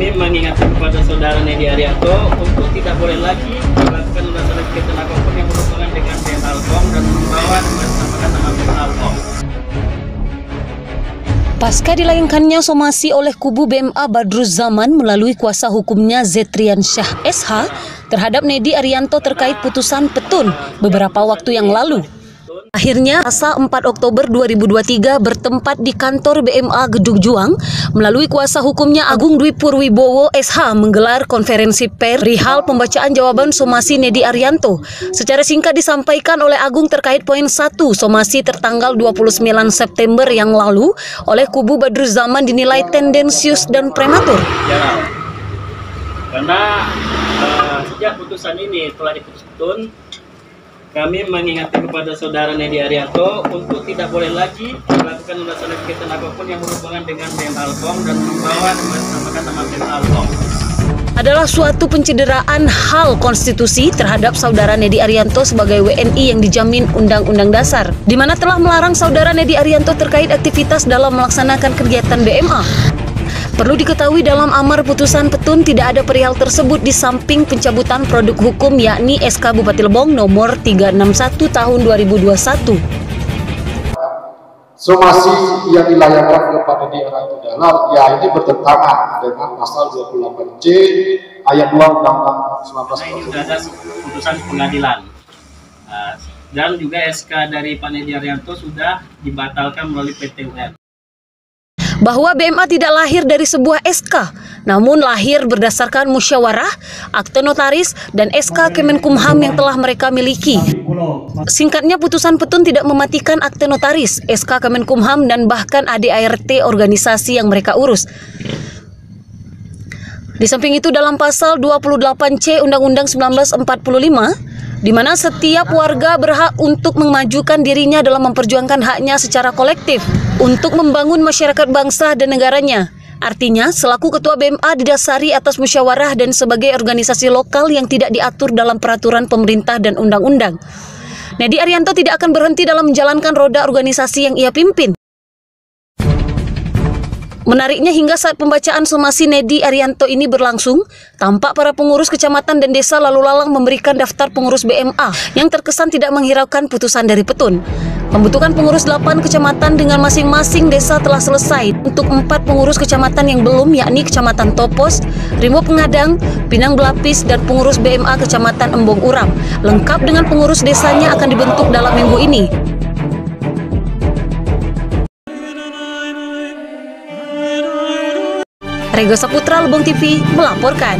Kami mengingatkan kepada saudara Nedi Arianto untuk tidak boleh lagi melakukan ulasan kegiatan apapun yang berhubungan dengan BM Alkom dan membawa dan mengatasnamakan nama BM Alkom. Pasca dilayangkannya somasi oleh kubu BMA Badruz Zaman melalui kuasa hukumnya Zetrian Syah SH terhadap Nedi Arianto terkait putusan petun beberapa waktu yang lalu. Akhirnya, Selasa 4 Oktober 2023 bertempat di kantor BMA Gedung Juang melalui kuasa hukumnya Agung Dwi Purwibowo SH menggelar konferensi pers perihal pembacaan jawaban somasi Nedi Arianto. Secara singkat disampaikan oleh Agung terkait poin 1 somasi tertanggal 29 September yang lalu oleh kubu Badruz Zaman dinilai tendensius dan prematur. Karena sejak putusan ini telah diputus petun, kami mengingatkan kepada saudara Nedi Arianto untuk tidak boleh lagi melakukan ulasan kegiatan apapun yang berhubungan dengan BM Alkom dan membawa dan mengatasnamakan nama BM Alkom. Adalah suatu pencederaan hal konstitusi terhadap saudara Nedi Arianto sebagai WNI yang dijamin Undang-Undang Dasar, di mana telah melarang saudara Nedi Arianto terkait aktivitas dalam melaksanakan kegiatan BMA. Perlu diketahui dalam amar putusan petun tidak ada perihal tersebut di samping pencabutan produk hukum yakni SK Bupati Lebong nomor 361 tahun 2021. Somasi yang dilayangkan kepada Nedi Arianto adalah ini bertentangan dengan pasal 28C ayat 2 Undang-Undang 19. Nah, ini sudah ada putusan pengadilan. Dan juga SK dari Pak Nedi Arianto sudah dibatalkan melalui PT UN. Bahwa BMA tidak lahir dari sebuah SK, namun lahir berdasarkan musyawarah, akte notaris, dan SK Kemenkumham yang telah mereka miliki. Singkatnya, putusan petun tidak mematikan akte notaris, SK Kemenkumham, dan bahkan ADART organisasi yang mereka urus. Di samping itu, dalam pasal 28C Undang-Undang 1945, di mana setiap warga berhak untuk memajukan dirinya dalam memperjuangkan haknya secara kolektif untuk membangun masyarakat bangsa dan negaranya. Artinya, selaku ketua BMA didasari atas musyawarah dan sebagai organisasi lokal yang tidak diatur dalam peraturan pemerintah dan undang-undang. Nedi Arianto tidak akan berhenti dalam menjalankan roda organisasi yang ia pimpin. Menariknya, hingga saat pembacaan somasi Nedi Arianto ini berlangsung, tampak para pengurus kecamatan dan desa lalu lalang memberikan daftar pengurus BMA yang terkesan tidak menghiraukan putusan dari petun. Pembentukan pengurus 8 kecamatan dengan masing-masing desa telah selesai. Untuk 4 pengurus kecamatan yang belum, yakni Kecamatan Topos, Rimo Pengadang, Pinang Belapis, dan pengurus BMA Kecamatan Embong Uram. Lengkap dengan pengurus desanya akan dibentuk dalam minggu ini. Rego Saputra, Lebong TV melaporkan.